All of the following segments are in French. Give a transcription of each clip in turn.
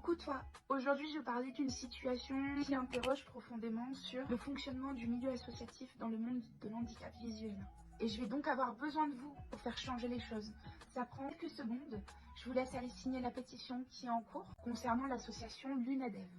Coucou toi, aujourd'hui je vais parler d'une situation qui interroge profondément sur le fonctionnement du milieu associatif dans le monde de l'handicap visuel. Et je vais donc avoir besoin de vous pour faire changer les choses. Ça prend quelques secondes, je vous laisse aller signer la pétition qui est en cours concernant l'association l'UNADEV.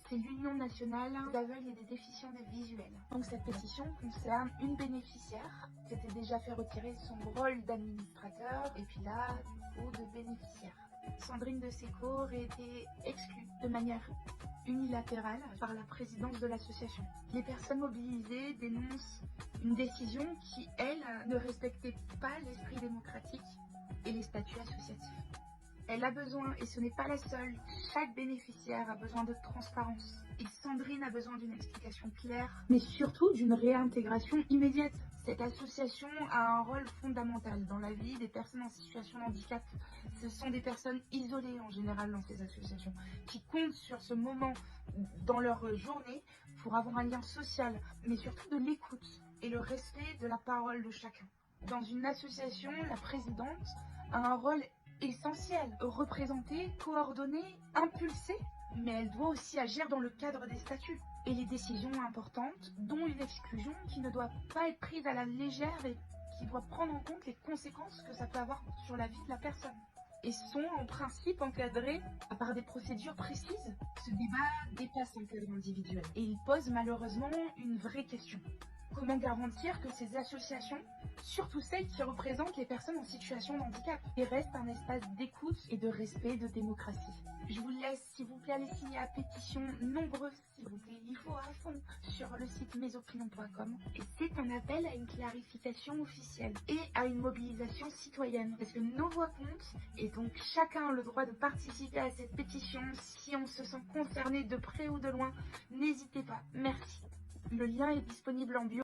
C'est l'Union nationale des aveugles et des déficients visuels. Donc cette pétition concerne une bénéficiaire qui s'était déjà fait retirer son rôle d'administrateur et puis là, de bénéficiaire. Sandrine de Secours aurait été exclue de manière unilatérale par la présidence de l'association. Les personnes mobilisées dénoncent une décision qui, elle, ne respectait pas l'esprit démocratique et les statuts associatifs. Elle a besoin, et ce n'est pas la seule, chaque bénéficiaire a besoin de transparence. Et Sandrine a besoin d'une explication claire, mais surtout d'une réintégration immédiate. Cette association a un rôle fondamental dans la vie des personnes en situation de handicap. Ce sont des personnes isolées en général dans ces associations, qui comptent sur ce moment dans leur journée pour avoir un lien social, mais surtout de l'écoute et le respect de la parole de chacun. Dans une association, la présidente a un rôle essentiel, représenter, coordonner, impulser, mais elle doit aussi agir dans le cadre des statuts et les décisions importantes, dont une exclusion qui ne doit pas être prise à la légère et qui doit prendre en compte les conséquences que ça peut avoir sur la vie de la personne. Et sont en principe encadrés par des procédures précises. Ce débat dépasse un cadre individuel et il pose malheureusement une vraie question. Comment garantir que ces associations, surtout celles qui représentent les personnes en situation de handicap, restent un espace d'écoute et de respect de démocratie? Je vous laisse, s'il vous plaît, aller signer la pétition, nombreuse, s'il vous plaît, il faut à fond, sur le site mesopinions.com. Et c'est un appel à une clarification officielle et à une mobilisation citoyenne, parce que nos voix comptent, et donc chacun a le droit de participer à cette pétition. Si on se sent concerné de près ou de loin, n'hésitez pas. Merci. Le lien est disponible en bio.